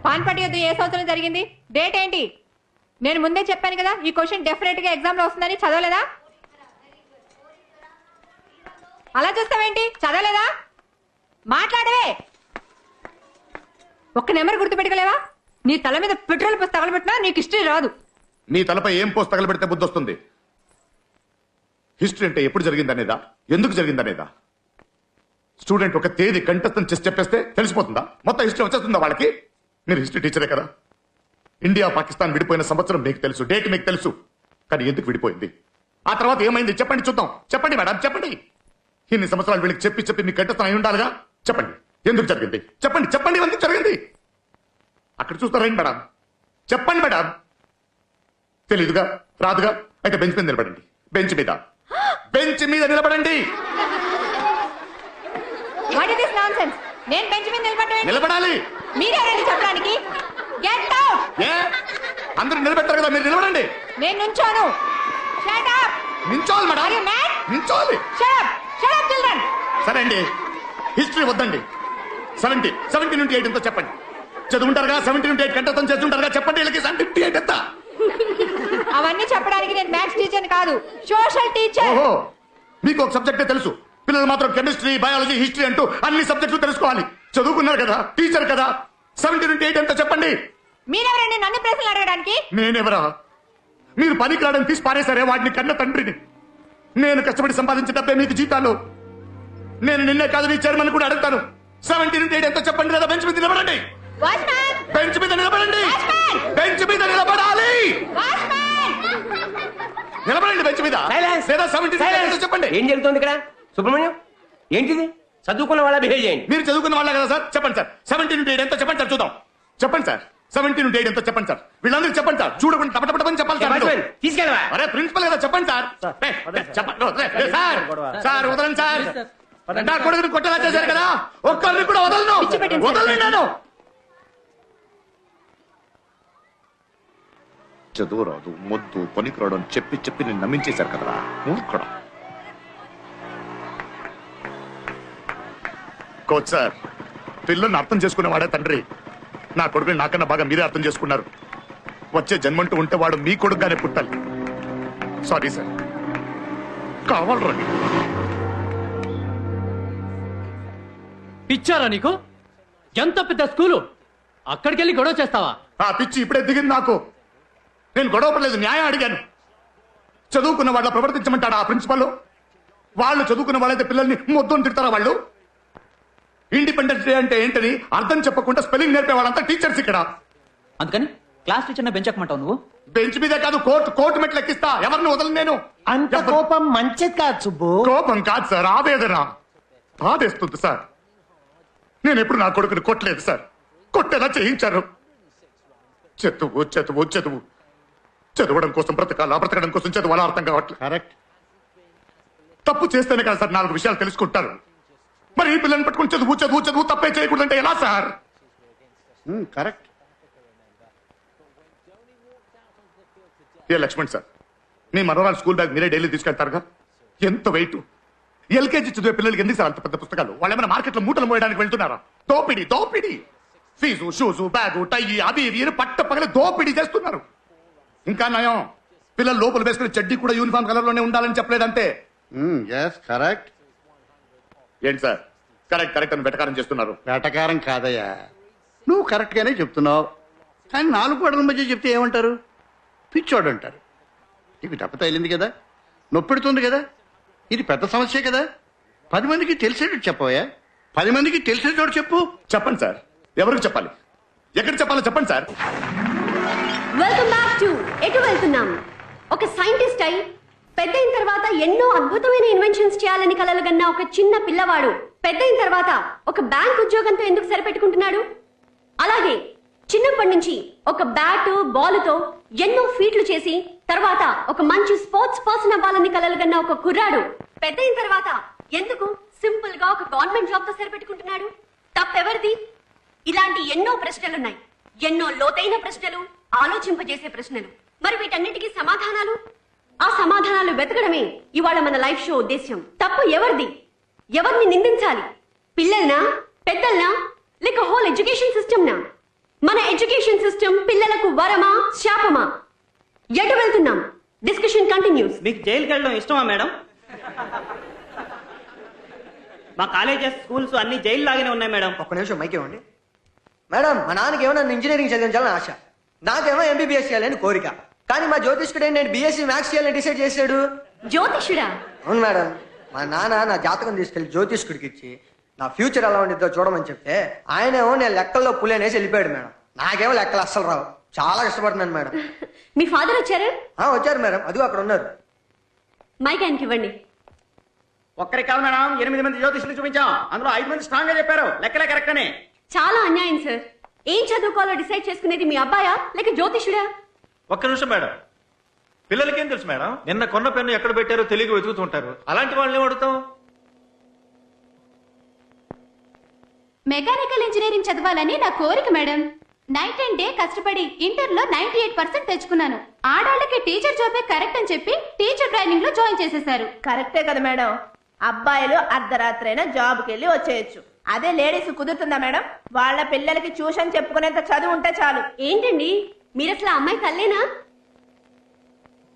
పాన్పటి యుద్ధం ఏ సంవత్సరం జరిగింది? డేట్ ఏంటి? నేను ముందే చెప్పాను కదా ఈ క్వశ్చన్ డెఫినెట్ గా ఎగ్జామ్ లో వస్తుందని. చదవలేదా? అలా చూస్తావేంటి? చదవలేదా? మాట్లాడవే. ఒక్క నెంబర్ గుర్తు పెట్టుకోలేవా? నీ తల మీద పెట్రోల్ పోసి తగలబెట్టినా నీకు హిస్టరీ రాదు. నీ తలపై ఏం పోసి తగలబెడితే బుద్ధి వస్తుంది? హిస్టరీ అంటే ఎప్పుడు జరిగిందనేదా, ఎందుకు జరిగిందనేదా? స్టూడెంట్ ఒక తేదీ కంఠస్థం చేసి చెప్పేస్తే తెలిసిపోతుందా? మొత్తం హిస్టరీ వచ్చేస్తుందా వాళ్ళకి? మీరు హిస్టరీ టీచరే కదా. ఇండియా పాకిస్తాన్ విడిపోయిన సంవత్సరం మీకు తెలుసు, డేట్ మీకు తెలుసు. కానీ ఎందుకు విడిపోయింది, ఆ తర్వాత ఏమైంది చెప్పండి చూద్దాం. చెప్పండి మేడం, చెప్పండి. ఇన్ని సంవత్సరాలు వీళ్ళకి చెప్పి చెప్పి మీ కంఠస్థం అయి ఉండాలిగా. చెప్పండి ఎందుకు జరిగింది, చెప్పండి చెప్పండి ఎందుకు జరిగింది. అక్కడ చూస్తారండి మేడం, చెప్పండి మేడం. తెలీదుగా, రాదుగా, అయితే బెంచ్ మీద నిలబడండి. బెంచ్ మీద, బెంచ్ మీద నిలబడండి. What is this nonsense? నేను బెంచ్ మీద నిలబడాలి. మీరెవరండి చెప్పడానికి? Get out! ఏ అందరూ నిలబెట్టారు కదా, మీరు నిలబడండి. నేను నుంచోను. Shut up! నించోవాలి మేడం. Are you mad? నించోవాలి. Shut up! Shut up, children! సరే అండి, హిస్టరీ వద్దండి. 70 నుండి 8 ఎంతో చెప్పండి. చదువుంటారుగా, 70 నుండి 8 కంఠస్థం చేస్తుంటారుగా. చెప్పండి వీళ్ళకి 78 ఎంత. అవన్నీ చెప్పడానికి నేను మ్యాథ్స్ టీచర్ కాదు, సోషల్ టీచర్. ఓహో, మీకు ఒక సబ్జెక్టే తెలుసు. పిల్లలు మాత్రం కెమిస్ట్రీ, బయాలజీ, హిస్టరీ అంటూ అన్ని సబ్జెక్టులు తెలుసుకోవాలి. చదువుకున్నారు కదా, టీచర్ కదా. 70 నుండి 8 ఎంతో చెప్పండి. మీరెవరండి నన్ను ప్రశ్నలు అడగడానికి? నేనెవరా? మీరు పనికి రావడానికి తీసి పారేశారే వాడిని కన్న తండ్రిని. నేను కష్టపడి సంపాదించిన డబ్బే మీకు జీతాలు. నేను నిన్నే కాదు నీ చైర్మన్ కూడా అడుగుతాను. 70 నుండి 8 ఎంతో చెప్పండి. లేదా బెంచ్ మీద నిలబడండి. బెంచ్ మీద నిలబడండి. బెంచ్ మీద నిలబడాలి. నిలబడండి బెంచ్ మీద. లేదా 70 చెప్పండి. ఏం జరుగుతుంది ఇక్కడ? సుబ్రహ్మణ్యం, ఏంటిది? చదువుకున్న వాళ్ళ బిహేవ్ చేయండి. మీరు చదువుకున్న వాళ్ళ కదా సార్. చెప్పండి సార్, 70 నుండి 8 ఎంతో చెప్పండి సార్, చూద్దాం. చెప్పండి సార్, 70 నుండి 8 ఎంతో చెప్పండి సార్. వీళ్ళందరికీ చెప్పండి సార్. చూడకుండా టపటపని చెప్పాలి సార్. తీసుకెళ్ళవా? అరే ప్రిన్సిపల్ కదా, చెప్పండి సార్. చెప్పండి సార్. సార్ వదలండి సార్. నా కొడుకుని కొట్టేలా చేశారు కదా, ఒక్కరిని కూడా వదలను. వదలండి. నేను చదువు రాదు, మొద్దు, పనికి రాడు అని చెప్పి చెప్పి నేను నమ్మించేశారు కదరా మూర్ఖుడా. కోచ్ సార్, పిల్లల్ని అర్థం చేసుకునేవాడే తండ్రి. నా కొడుకుని నాకన్నా బాగా మీరే అర్థం చేసుకున్నారు. వచ్చే జన్మంటూ ఉంటే వాడు మీ కొడుకుగానే పుట్టాలి. Sorry sir, కావాలరండి. పిచ్చారా నీకు? ఎంత పెద్ద స్కూలు, అక్కడికి వెళ్ళి గొడవ చేస్తావా? ఆ పిచ్చి ఇప్పుడే దిగింది నాకు. నేను గొడవ పడలేదు, న్యాయం అడిగాను. చదువుకున్న వాళ్ళ ప్రవర్తించమంటాడా ఆ ప్రిన్సిపల్? వాళ్ళు చదువుకున్న వాళ్ళైతే పిల్లల్ని మొద్దుని తిడతారా వాళ్ళు? ఇండిపెండెన్స్ డే అంటే ఏంటని అర్థం చెప్పకుండా స్పెల్లింగ్ నేర్పే వాళ్ళంతా టీచర్స్ ఇక్కడ. అందుకని క్లాస్ టీచర్ బెంచ్ ఎక్కమంటావు నువ్వు? బెంచ్ మీదే కాదు, కోర్టు మెట్లు ఎక్కిస్తా. ఎవరిని వదలను నేను. అంత కోపం మంచిది కాదు సుబ్బు. కోపం కాదు సార్, ఆవేదన. బాధేస్తుంది సార్. నేను ఎప్పుడు నా కొడుకుని కొట్టలేదు సార్. కొట్టేలా చేయించారు. చదువు చదువు చదువు, చదవడం కోసం బ్రతకాలా, బ్రతకడం కోసం చదవాలా అర్థం కావట్లేదు. కరెక్ట్. తప్పు చేస్తేనే కదా సార్ 4 విషయాలు తెలుసుకుంటారు. మరి ఈ పిల్లల్ని పట్టుకుని చదువు చదువు చదువు తప్పే చేయకూడదంటే ఎలా సార్? కరెక్ట్. ఏ లక్ష్మణ్ సార్, మీ మనవరాలు స్కూల్ బ్యాగ్ మీరే డైలీ తీసుకెళ్తారుగా. ఎంత వెయిట్. ఎల్కేజీ చదివే పిల్లలకి ఎందుకు సార్ అంత పెద్ద పుస్తకాలు? వాళ్ళు ఏమైనా మార్కెట్లో మూటలు మోయడానికి వెళ్తున్నారా? దోపిడి దోపిడి. ఫీజు, షూజు, బ్యాగు, టై అవి ఇవి పట్ట పగల దోపిడీ చేస్తున్నారు. ఇంకా నయం, పిల్లలు లోపల వేసుకునే చెడ్డీ కూడా యూనిఫామ్ కలర్ లోనే ఉండాలని చెప్పలేదంటే. కరెక్ట్. ఏంటి సార్ కరెక్ట్ కరెక్ట్ అని వెటకారం చేస్తున్నారు? వేటకారం కాదయ్యా, నువ్వు కరెక్ట్ గానే చెప్తున్నావు. కానీ 4 గోడల మధ్య చెప్తే ఏమంటారు? పిచ్చోడు అంటారు. నీకు దెబ్బ తగిలింది కదా, నొప్పెడుతుంది కదా, ఇది పెద్ద సమస్యే కదా. 10 మందికి తెలిసేటట్టు చెప్పవయ్యా. 10 మందికి తెలిసే చోటు చెప్పు. చెప్పండి సార్, ఎవరికి చెప్పాలి, ఎక్కడ చెప్పాలో చెప్పండి సార్. వెల్కమ్ బ్యాక్ టు ఎటు వెళ్తున్నాం. ఒక సైంటిస్ట్ అయి పెద్దయిన తర్వాత ఎన్నో అద్భుతమైన ఇన్వెన్షన్స్ చేయాలని కలలుగన్న ఒక చిన్న పిల్లవాడు పెద్దయిన తర్వాత ఒక బ్యాంక్ ఉద్యోగంతో ఎందుకు సరిపెట్టుకుంటున్నాడు? అలాగే చిన్నప్పటి నుంచి ఒక బ్యాట్ బాలుతో ఎన్నో ఫీట్లు చేసి తర్వాత ఒక మంచి స్పోర్ట్స్ పర్సన్ అవ్వాలని కలలుగన్న ఒక కుర్రాడు పెద్దయిన తర్వాత ఎందుకు సింపుల్ గా ఒక గవర్నమెంట్ జాబ్ తో సరిపెట్టుకుంటున్నాడు? తప్పెవరిది? ఇలాంటి ఎన్నో ప్రశ్నలున్నాయి, ఎన్నో లోతైన ప్రశ్నలు, ఆలోచింపజేసే ప్రశ్నలు. మరి వీటన్నిటికీ సమాధానాలు, ఆ సమాధానాలు వెతకడమే ఇవాళ మన లైఫ్ షో ఉద్దేశ్యం. తప్పు ఎవరిది? ఎవరిని నిందించాలి? పిల్లల్నా, పెద్దల్నా, లేక హోల్ ఎడ్యుకేషన్ సిస్టమ్ నా? మన ఎడ్యుకేషన్ సిస్టమ్ పిల్లలకు వరమా శాపమా? ఎటు వెళ్తున్నాం? Discussion continuous. మీకు జైలుకి వెళ్ళడం ఇష్టమా మేడం? మా కాలేజెస్ స్కూల్స్ అన్ని జైలు లాగానే ఉన్నాయి మేడం. ఒక్క నిమిషం మైక్ ఇవ్వండి. మేడం, మా నాన్నకేమో నన్ను ఇంజనీరింగ్ చదివించాలని ఆశ, నాకేమో ఎంబీబీఎస్ చేయాలని కోరిక. కానీ మా జ్యోతిష్కుడు నేను బీఎస్సీ మ్యాథ్స్ చేయాలని డిసైడ్ చేశాడు. జ్యోతిషుడా? అవును మేడం. మా నాన్న నా జాతకం తీసుకెళ్లి జ్యోతిష్కుడికి ఇచ్చి నా ఫ్యూచర్ ఎలా ఉండిద్దో చూడమని చెప్తే ఆయనేమో నేను లెక్కల్లో పులేనేసి వెళ్ళిపోయాడు మేడం. నాకేమో లెక్కలు అస్సలు రావు, చాలా కష్టపడుతున్నాను మేడం. మీ ఫాదర్ వచ్చారు? వచ్చారు మేడం, అదిగో అక్కడ ఉన్నారు. మైక్ ఆయనకి ఇవ్వండి. ఒక్కరికి కాదు మేడం, 8 మంది జ్యోతిష్యులు చూపించాం. అందులో 5 మంది స్ట్రాంగ్ గా చెప్పారు లెక్కలే కరెక్ట్ అని. చాలా అన్యాయం సార్. ఏం చదువుకోవాలో డిసైడ్ చేసుకునేది మీ అబ్బాయా లేక జ్యోతిషుడా? ఒక్క నిమిషం మేడం, పిల్లలకేం తెలుసు మేడం? నిన్న కొన్న పెన్ను ఎక్కడ పెట్టారో తెలియక వెతుకుతుంటారు. అలాంటి వాళ్ళని అడుగుతాం. మెకానికల్ ఇంజనీరింగ్ చదవాలని నా కోరిక మేడం. నైట్ అండ్ డే కష్టపడి ఇంటర్లో 98% తెచ్చుకున్నాను. ఆడాళ్ళకి టీచర్ జాబే కరెక్ట్ అని చెప్పి టీచర్ ట్రైనింగ్ లో జాయిన్ చేసేశారు. కరెక్టే కదా మేడం, అబ్బాయిలు అర్ధరాత్రైనా జాబ్కి వెళ్ళి వచ్చేయచ్చు. అదే లేడీస్ కుదురుతుందా మేడం? వాళ్ళ పిల్లలకి ట్యూషన్ చెప్పుకునేంత చదువు ఉంటే చాలు. ఏంటండి మీరు అసలు ఆ అమ్మాయి తల్లేనా?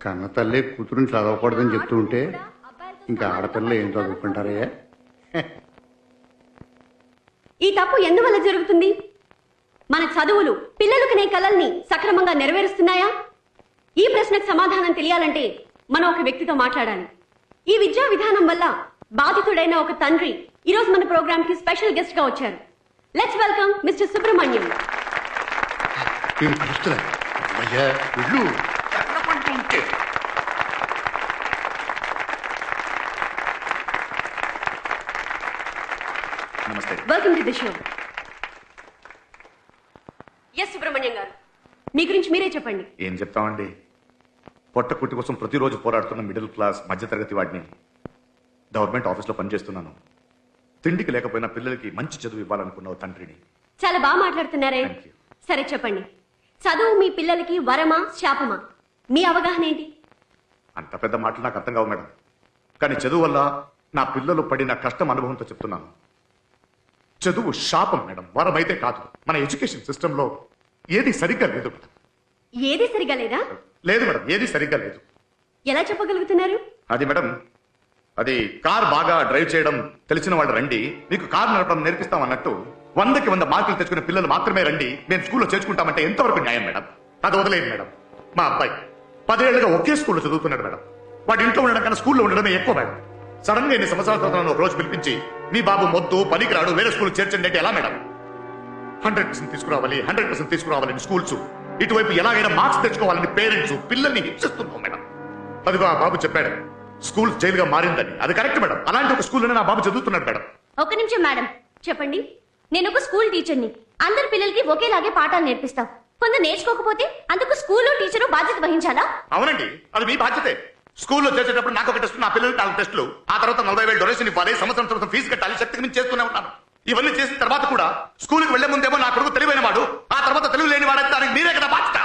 కన్న తల్లి కూతురుని చదవకూడదని చెప్తూ ఉంటే ఇంకా ఆడపిల్లలు ఏం చదువుకుంటారే? ఈ తప్పు ఎందువల్ల జరుగుతుంది? మన చదువులు పిల్లలు కనే కలల్ని సక్రమంగా నెరవేరుస్తున్నాయా? ఈ ప్రశ్నకు సమాధానం తెలియాలంటే మనం ఒక వ్యక్తితో మాట్లాడాలి. ఈ విద్యా విధానం వల్ల బాధితుడైన ఒక తండ్రి ఈ రోజు మన ప్రోగ్రామ్ కి స్పెషల్ గెస్ట్ గా వచ్చారు. Let's welcome mister Subrahmanyam. నమస్తే. Welcome to the show. S Subrahmanyam garu, మీ గురించి మీరే చెప్పండి. ఏం చెప్తామండి, పొట్ట కుట్టి కోసం ప్రతిరోజు పోరాడుతున్న మిడిల్ క్లాస్ మధ్యతరగతి వాడిని. గవర్నమెంట్ ఆఫీస్లో పనిచేస్తున్నాను. తిండికి లేకపోయినా పిల్లలకి మంచి చదువు ఇవ్వాలనుకున్న ఓ తండ్రిని. చాలా బాగా మాట్లాడుతున్నారే. Thank you. సరే చెప్పండి, చదువు మీ పిల్లలకి వరమా శాపమా? మీ అవగాహన ఏంటి? అంత పెద్ద మాటలు నాకు అర్థం కావు మేడం. కానీ చదువు వల్ల నా పిల్లలు పడిన కష్టం అనుభవంతో చెప్తున్నాను. చదువు శాపం మేడం, వరం అయితే కాదు. మన ఎడ్యుకేషన్ సిస్టంలో ఏది సరిగ్గా లేదు మేడం. ఏది సరిగా లేదా? లేదు మేడం, ఏది సరిగ్గా లేదు. ఎలా చెప్పగలుగుతున్నారు? అది మేడం, అది కార్ బాగా డ్రైవ్ చేయడం తెలిసిన వాళ్ళు రండి, మీకు కార్ నడపడం నేర్పిస్తాం అన్నట్టు 100కి 100 మార్కులు తెచ్చుకునే పిల్లలు మాత్రమే రండి, మేము స్కూల్లో చేర్చుకుంటామంటే ఎంతవరకు న్యాయం మేడం? అది వదిలేదు మేడం. మా అబ్బాయి 10 ఏళ్లుగా ఒకే స్కూల్లో చదువుతున్నాడు మేడం. వాడి ఇంట్లో ఉండడం కన్నా స్కూల్లో ఉండడమే ఎక్కువ మేడం. సడన్ గా 8 సంవత్సరాల తర్వాత ఒక రోజు పిలిపించి మీ బాబు మొద్దు పనికిరాడు వేరే స్కూల్ చేర్చండి అంటే ఎలా మేడం? 100% తీసుకురావాలి, 100% తీసుకురావాలని స్కూల్స్, ఇటువైపు ఎలాగైనా మార్క్స్ తెచ్చుకోవాలని పేరెంట్స్ పిల్లల్ని హింసిస్తున్నాం మేడం. అదిగో ఆ బాబు చెప్పాడు స్కూల్ జైలుగా మారిందని. అది కరెక్ట్ మేడం. అలాంటి ఒక స్కూల్లోనే నా బాబు చదువుతున్నాడు మేడం. ఒక నిమిషం మేడం, చెప్పండి. నేను ఒక స్కూల్ టీచర్ని. అందరి పిల్లలకి ఒకేలాగే పాఠాలు నేర్పిస్తాం. కొందరు నేర్చుకోకపోతే అందుకు స్కూలు టీచరు బాధ్యత వహించాలా? అవునండి, అది మీ బాధ్యతే. స్కూల్లో చేసేటప్పుడు నాకు ఒక టెస్ట్, నా పిల్లలకి 4 టెస్టులు, ఆ తర్వాత 40,000 డొనేషన్ ఇవ్వాలి, సంవత్సరం తర్వాత ఫీజు కట్టాలి, శక్తికి మించి చేస్తూనే ఉన్నాను. ఇవన్నీ చేసిన తర్వాత కూడా స్కూల్కి వెళ్లే ముందేమో నా కొడుకు తెలివైన వాడు, ఆ తర్వాత తెలివి లేని వాడు, దానికి మీరే కదా బాధ్యత.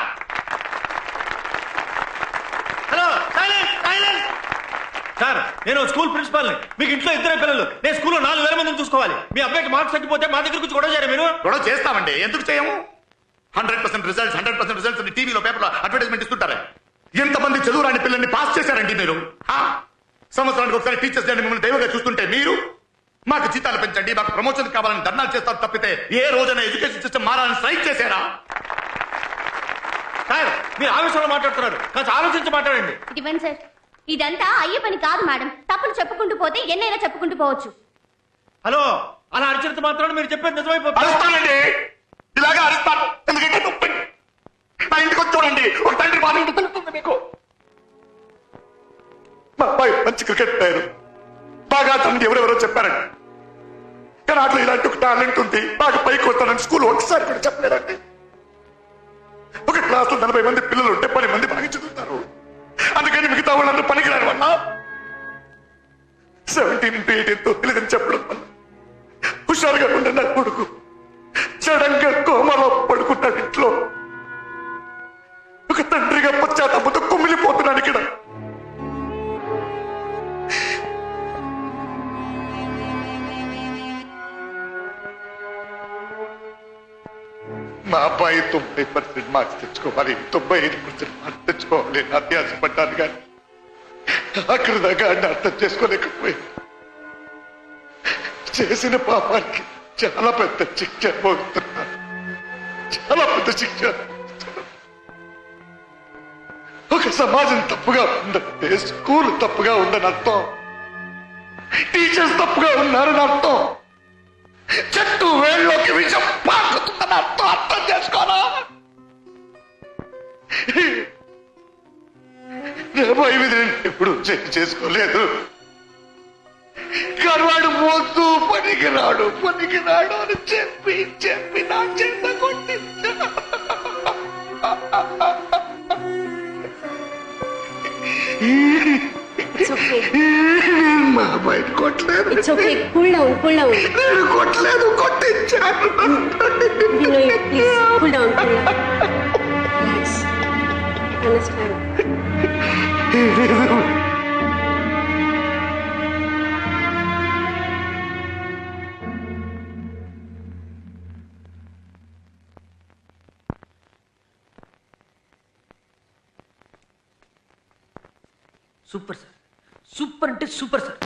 Hello, silence, silence. సార్, నేను స్కూల్ ప్రిన్సిపాల్ని. మీకు ఇంట్లో 2 పిల్లలు, నేను స్కూల్లో 4,000 మందిని చూసుకోవాలి. మీ అబ్బాయికి మార్క్స్ తగ్గిపోతే మా దగ్గర నుంచి గొడవ చేయరు మీరు? గొడవ చేస్తామండి, ఎందుకు చేయము? 100% రిజల్ట్స్, 100% రిజల్ట్స్ అని టీవీలో పేపర్లో అడ్వర్టైజ్మెంట్ ఇస్తుంటారే. ఎంతమంది చదువు రాని పిల్లల్ని పాస్ చేశారండి మీరు? సంవత్సరానికి ఒకసారి టీచర్స్ డే మిమ్మల్ని దైవంగా చూస్తుంటే మీరు మాకు జీతాలు పెంచండి, మాకు ప్రమోషన్ కావాలని ధర్నాలు చేస్తారు తప్పితే ఏ రోజైనా ఎడ్యుకేషన్ సిస్టమ్ మారాలని స్ట్రైక్ చేశారా? సార్, మీరు ఆవేశంలో మాట్లాడుతున్నారు, కాస్త ఆలోచించి మాట్లాడండి. ఇవ్వండి సార్. ఇదంతా అయ్యే పని కాదు మేడం. తప్పులు చెప్పుకుంటూ పోతే ఎన్నైనా చెప్పుకుంటూ పోవచ్చు. హలో, అలా అరిచినంత మాత్రాన్ని మీరు చెప్పేది నిజమైపోతుంది. అరుస్తానండి, ఇలాగా అరుస్తాను. ఎందుకంటే నొప్పి. నా ఇంటికి వచ్చి చూడండి, ఒక తండ్రి బాధ ఏంటో తెలుస్తుంది మీకు. మా అబ్బాయి మంచి క్రికెట్ ప్లేయర్, బాగా తనకి ఎవరెవరో చెప్పారండి. కానీ అట్లా ఇలాంటి ఒక టాలెంట్ ఉంది, బాగా పైకి వస్తానని స్కూల్ ఒకసారి కూడా చెప్పలేదండి. ఒక క్లాస్ లో 40 మంది పిల్లలు ఉంటే 10 మంది బాగా చదువుతారు. అందుకని మిగతా వాళ్ళందరూ పనికిరాని వల్ల 17-18 తెలియదని చెప్పడం వల్ల హుషారుగా ఉండే నా కొడుకు సడన్ గా కోమలో పడుకుంటాడు. ఇంట్లో ఒక తండ్రిగా పశ్చాత్తాపంతో కుమిలిపోతున్నాను ఇక్కడ. మా అబ్బాయి 90% మార్క్స్ తెచ్చుకోవాలి, 95% మార్క్స్ తెచ్చుకోవాలి అని అత్యాశపడ్డాను కానీ అక్కడ దాకా అన్ని అర్థం చేసుకోలేకపోయింది. చేసిన పాపానికి చాలా పెద్ద శిక్ష పోతున్నాను, చాలా పెద్ద శిక్ష. ఒక సమాజం తప్పుగా ఉందంటే స్కూల్ తప్పుగా ఉందని అర్థం, టీచర్స్ తప్పుగా ఉన్నారని అర్థం, చెట్టు వేళ్ళలోకి విషం పాకుతుందని అర్థం. అర్థం చేసుకోరా? ఎప్పుడు చేసుకోలేదు. కర్వాడు మోస్తూ పనికిరాడు అని చెప్పి చెప్పి నా చేత కొట్టించా. మా బయట కొట్టలేదు, నేను కొట్టలేదు, కొట్టించాను. సూపర్ సార్, సూపర్ అంటే సూపర్ సార్.